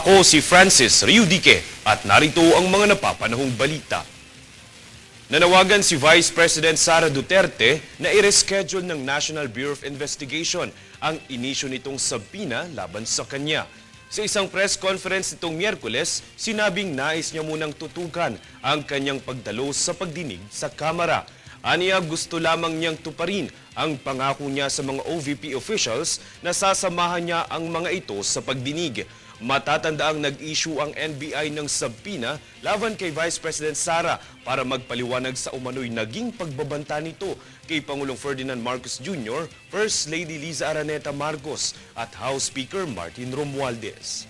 Ako si Francis Riudique at narito ang mga napapanahong balita. Nanawagan si Vice President Sara Duterte na i-reschedule ng National Bureau of Investigation ang inisyu nitong sabina laban sa kanya. Sa isang press conference nitong Miyerkules, sinabing nais niya munang tutukan ang kanyang pagdalo sa pagdinig sa Kamara. Aniya gusto lamang niyang tuparin ang pangako niya sa mga OVP officials na sasamahan niya ang mga ito sa pagdinig. Matatandaang nag-issue ang NBI ng sabina laban kay Vice President Sara para magpaliwanag sa umano'y naging pagbabanta nito kay Pangulong Ferdinand Marcos Jr., First Lady Liza Araneta Marcos at House Speaker Martin Romualdez.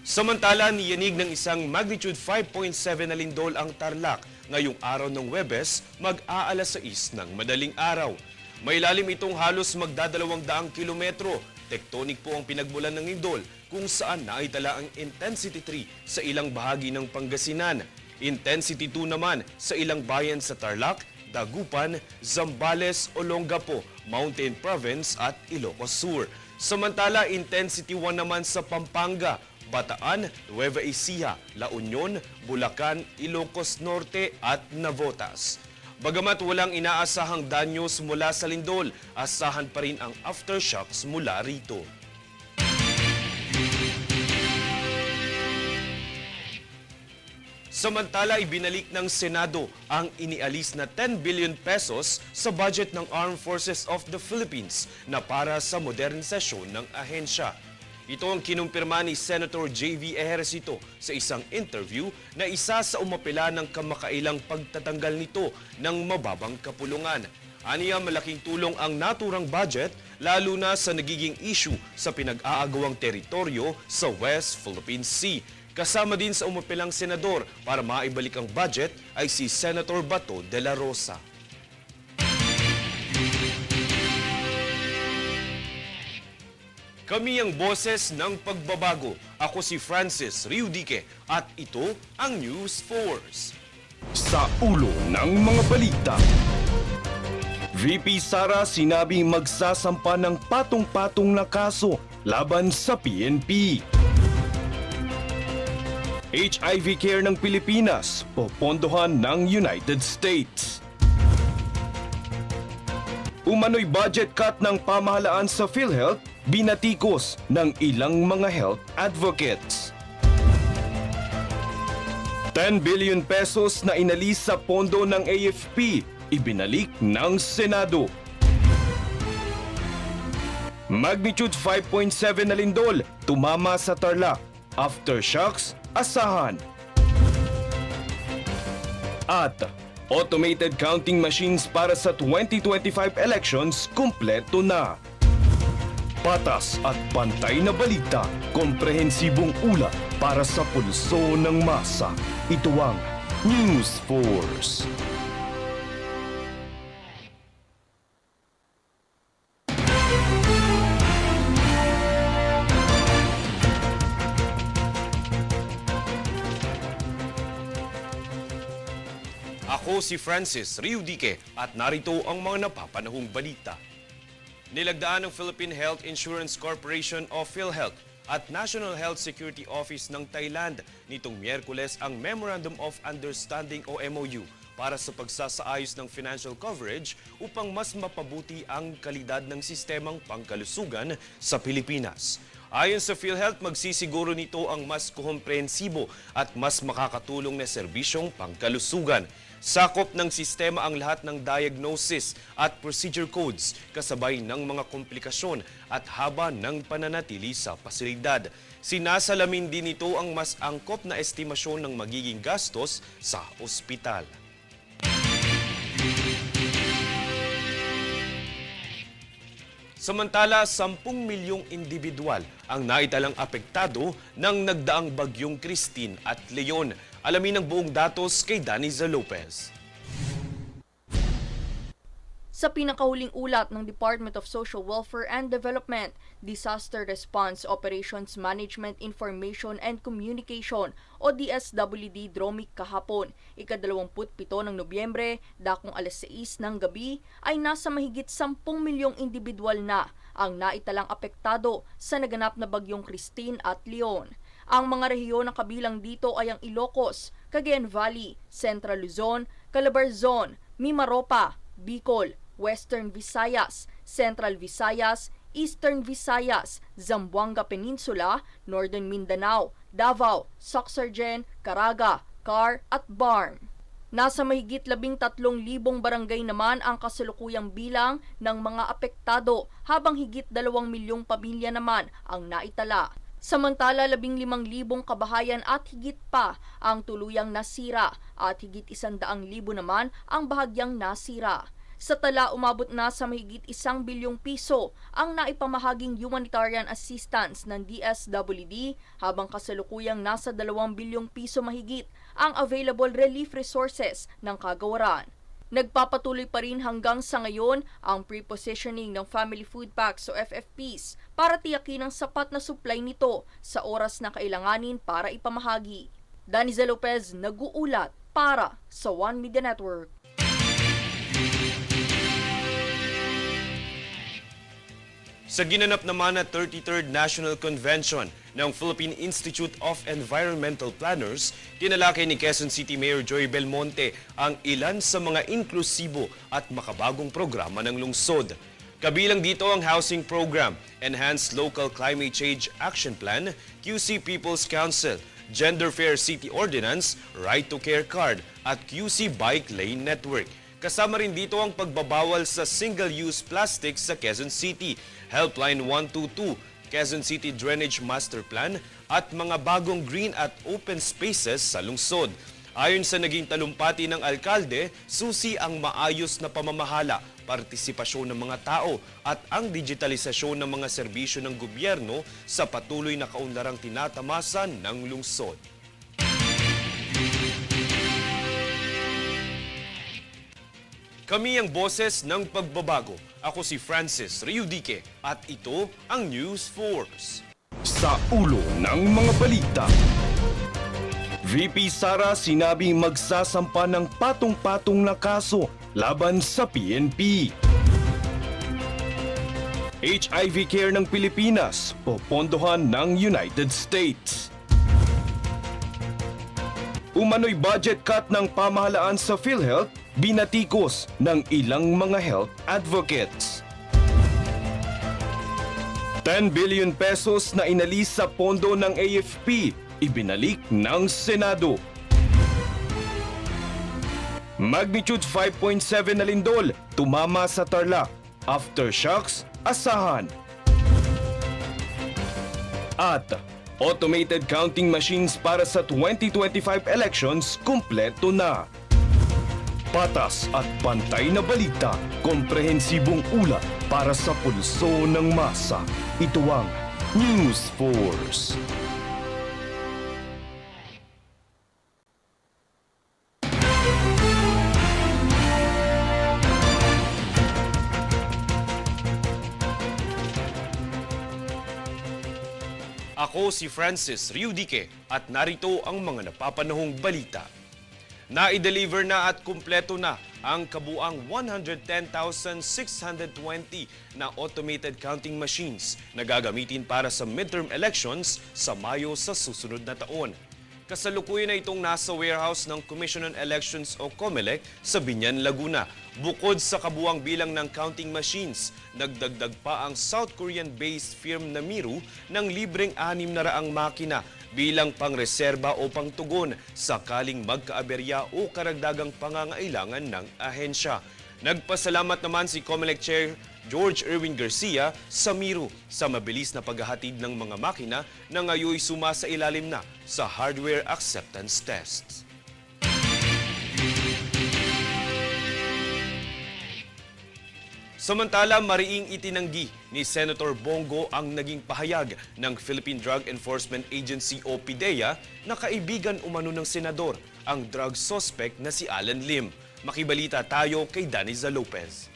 Samantala, niyanig ng isang magnitude 5.7 na lindol ang Tarlac ngayong araw ng Huwebes, mag-aalas 6 ng madaling araw. May lalim itong halos magdadalawang-daang kilometro. Tectonic po ang pinagmulan ng lindol kung saan naitala ang Intensity 3 sa ilang bahagi ng Pangasinan. Intensity 2 naman sa ilang bayan sa Tarlac, Dagupan, Zambales, Olongapo, Mountain Province at Ilocos Sur. Samantala, Intensity 1 naman sa Pampanga, Bataan, Nueva Ecija, La Union, Bulacan, Ilocos Norte at Navotas. Bagamat walang inaasahang danyos mula sa lindol, asahan pa rin ang aftershocks mula rito. Samantala, ibinalik ng Senado ang inialis na 10 billion pesos sa budget ng Armed Forces of the Philippines na para sa modernisasyon ng ahensya. Ito ang kinumpirma ni Senator J.V. Ejercito sa isang interview na isa sa umapela ng kamakailang pagtatanggal nito ng mababang kapulungan. Aniya, malaking tulong ang naturang budget lalo na sa nagiging issue sa pinag-aagawang teritoryo sa West Philippine Sea. Kasama din sa umapelang senador para maibalik ang budget ay si Senator Bato de la Rosa. Kami ang boses ng pagbabago. Ako si Francis Riudique at ito ang News Force. Sa ulo ng mga balita, VP Sara sinabing magsasampa ng patong-patong na kaso laban sa PNP. HIV care ng Pilipinas, popondohan ng United States. Umano'y budget cut ng pamahalaan sa PhilHealth, binatikos ng ilang mga health advocates. 10 billion pesos na inalis sa pondo ng AFP, ibinalik ng Senado. Magnitude 5.7 na lindol, tumama sa Tarlac. Aftershocks, asahan. At automated counting machines para sa 2025 elections, kumpleto na. Patas at pantay na balita, komprehensibong ulat para sa pulso ng masa. Ito ang News Force. Ako si Francis Riudique at narito ang mga napapanahong balita. Nilagdaan ng Philippine Health Insurance Corporation o PhilHealth at National Health Security Office ng Thailand nitong Miyerkules ang Memorandum of Understanding o MOU para sa pagsasaayos ng financial coverage upang mas mapabuti ang kalidad ng sistemang pangkalusugan sa Pilipinas. Ayon sa PhilHealth, magsisiguro nito ang mas komprehensibo at mas makakatulong na serbisyong pangkalusugan. Sakop ng sistema ang lahat ng diagnosis at procedure codes kasabay ng mga komplikasyon at haba ng pananatili sa pasilidad. Sinasalamin din nito ang mas angkop na estimasyon ng magiging gastos sa ospital. Samantala, 10 milyong individual ang naitalang apektado ng nagdaang bagyong Christine at Leon. Alamin ang buong datos kay Daniza Lopez. Sa pinakahuling ulat ng Department of Social Welfare and Development, Disaster Response Operations Management Information and Communication o DSWD Dromic kahapon, ika-27 ng Nobyembre, dakong alas 6 ng gabi, ay nasa mahigit 10 milyong individual na ang naitalang apektado sa naganap na bagyong Christine at Leon. Ang mga rehiyon na kabilang dito ay ang Ilocos, Cagayan Valley, Central Luzon, Calabarzon, Mimaropa, Bicol, Western Visayas, Central Visayas, Eastern Visayas, Zamboanga Peninsula, Northern Mindanao, Davao, Soxargen, Caraga, Car at Barm. Nasa mahigit 13,000 barangay naman ang kasalukuyang bilang ng mga apektado habang higit 2 milyong pamilya naman ang naitala. Samantala, 15,000 kabahayan at higit pa ang tuluyang nasira at higit 100,000 naman ang bahagyang nasira. Sa tala, umabot na sa mahigit 1 bilyong piso ang naipamahaging humanitarian assistance ng DSWD habang kasalukuyang nasa 2 bilyong piso mahigit ang available relief resources ng kagawaran. Nagpapatuloy pa rin hanggang sa ngayon ang pre-positioning ng Family Food Packs o FFPs para tiyakin ang sapat na supply nito sa oras na kailanganin para ipamahagi. Daniza Lopez, nag-uulat para sa One Media Network. Sa ginanap naman na 33rd National Convention ng Philippine Institute of Environmental Planners, tinalakay ni Quezon City Mayor Joy Belmonte ang ilan sa mga inklusibo at makabagong programa ng lungsod. Kabilang dito ang Housing Program, Enhanced Local Climate Change Action Plan, QC People's Council, Gender Fair City Ordinance, Right to Care Card at QC Bike Lane Network. Kasama rin dito ang pagbabawal sa single-use plastic sa Quezon City, Helpline 122, Quezon City Drainage Master Plan at mga bagong green at open spaces sa lungsod. Ayon sa naging talumpati ng alkalde, susi ang maayos na pamamahala, partisipasyon ng mga tao at ang digitalisasyon ng mga serbisyo ng gobyerno sa patuloy na kaunlarang tinatamasan ng lungsod. Kami ang boses ng pagbabago. Ako si Francis Riudique at ito ang News Force. Sa ulo ng mga balita. VP Sara sinabing magsasampa ng patong-patong na kaso laban sa PNP. HIV care ng Pilipinas popondohan ng United States. Umano'y budget cut ng pamahalaan sa PhilHealth, binatikos ng ilang mga health advocates. 10 billion pesos na inalis sa pondo ng AFP, ibinalik ng Senado. Magnitude 5.7 na lindol, tumama sa Tarlac. Aftershocks, asahan. At automated counting machines para sa 2025 elections kumpleto na. Patas at pantay na balita, komprehensibong ulat para sa pulso ng masa. Ito ang News Force. Ako si Francis Riudique at narito ang mga napapanahong balita. Na-deliver na at kumpleto na ang kabuang 110,620 na automated counting machines na gagamitin para sa midterm elections sa Mayo sa susunod na taon. Kasalukuyan na itong nasa warehouse ng Commission on Elections o COMELEC sa Biñan, Laguna. Bukod sa kabuang bilang ng counting machines, nagdagdag pa ang South Korean-based firm na Miru ng libreng 600 makina bilang pangreserba o pangtugon sakaling magkaaberya o karagdagang pangangailangan ng ahensya. Nagpasalamat naman si COMELEC Chair George Erwin Garcia sa Miru sa mabilis na paghahatid ng mga makina na ngayoy sumasailalim na sa hardware acceptance tests. Samantala, mariing itinanggi ni Senator Bongo ang naging pahayag ng Philippine Drug Enforcement Agency o PDEA na kaibigan umano ng senador ang drug suspect na si Alan Lim. Makibalita tayo kay Daniza Lopez.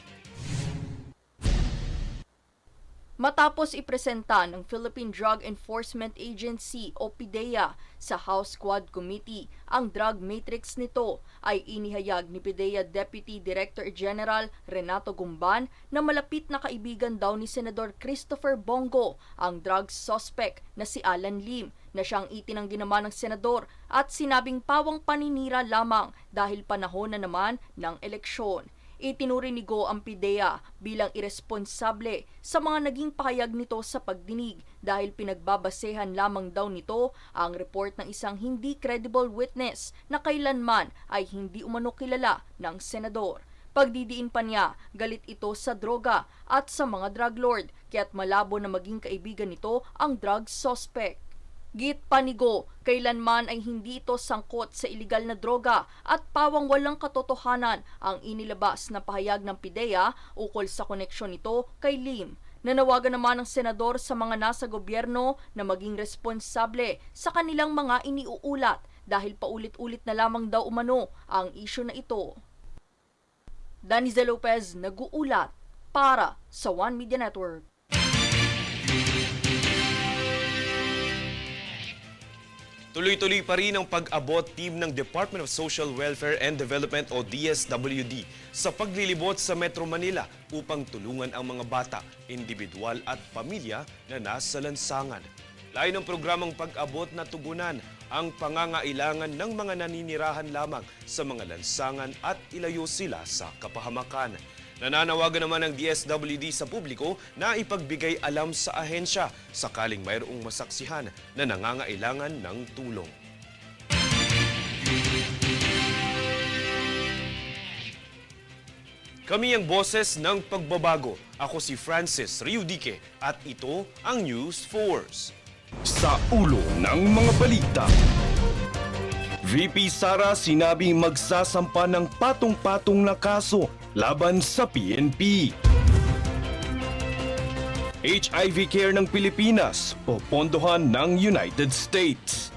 Matapos ipresenta ng Philippine Drug Enforcement Agency o PDEA sa House Quad Committee ang drug matrix nito, ay inihayag ni PDEA Deputy Director General Renato Gumban na malapit na kaibigan daw ni Senador Christopher Bongo ang drug suspect na si Alan Lim, na siyang itinanggi naman ng senador at sinabing pawang paninira lamang dahil panahon na naman ng eleksyon. Itinuri ni Go ang PDEA bilang iresponsable sa mga naging pahayag nito sa pagdinig dahil pinagbabasehan lamang daw nito ang report ng isang hindi credible witness na kailanman ay hindi umano kilala ng senador. Pagdidiin pa niya, galit ito sa droga at sa mga drug lord, kaya't malabo na maging kaibigan nito ang drug suspect. Git pa ni Go, kailanman ay hindi ito sangkot sa iligal na droga at pawang walang katotohanan ang inilabas na pahayag ng PDEA ukol sa koneksyon nito kay Lim. Nanawagan naman ng senador sa mga nasa gobyerno na maging responsable sa kanilang mga iniuulat dahil paulit-ulit na lamang daw umano ang isyu na ito. Daniza Lopez, nag-uulat para sa One Media Network. Tuloy-tuloy pa rin ang pag-abot team ng Department of Social Welfare and Development o DSWD sa paglilibot sa Metro Manila upang tulungan ang mga bata, individual at pamilya na nasa lansangan. Layo ng programang pag-abot na tugunan ang pangangailangan ng mga naninirahan lamang sa mga lansangan at ilayo sila sa kapahamakan. Nananawagan naman ng DSWD sa publiko na ipagbigay alam sa ahensya sakaling mayroong masaksihan na nangangailangan ng tulong. Kami ang boses ng pagbabago. Ako si Francis Riudique at ito ang News Force. Sa ulo ng mga balita. VP Sara sinabing magsasampa ng patong-patong na kaso laban sa PNP. HIV care ng Pilipinas popondohan ng United States.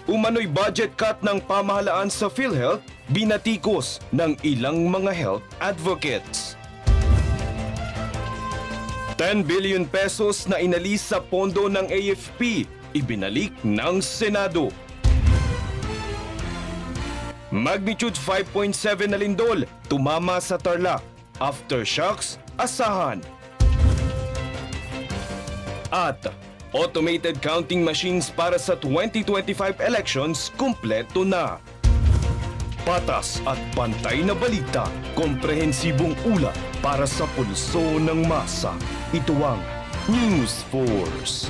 Umano'y budget cut ng pamahalaan sa PhilHealth, binatikos ng ilang mga health advocates. 10 billion pesos na inalis sa pondo ng AFP, ibinalik ng Senado. Magnitude 5.7 na lindol, tumama sa Tarlac. Aftershocks, asahan. At automated counting machines para sa 2025 elections kumpleto na. Patas at pantay na balita, komprehensibong ulat para sa pulso ng masa. Ito ang News Force.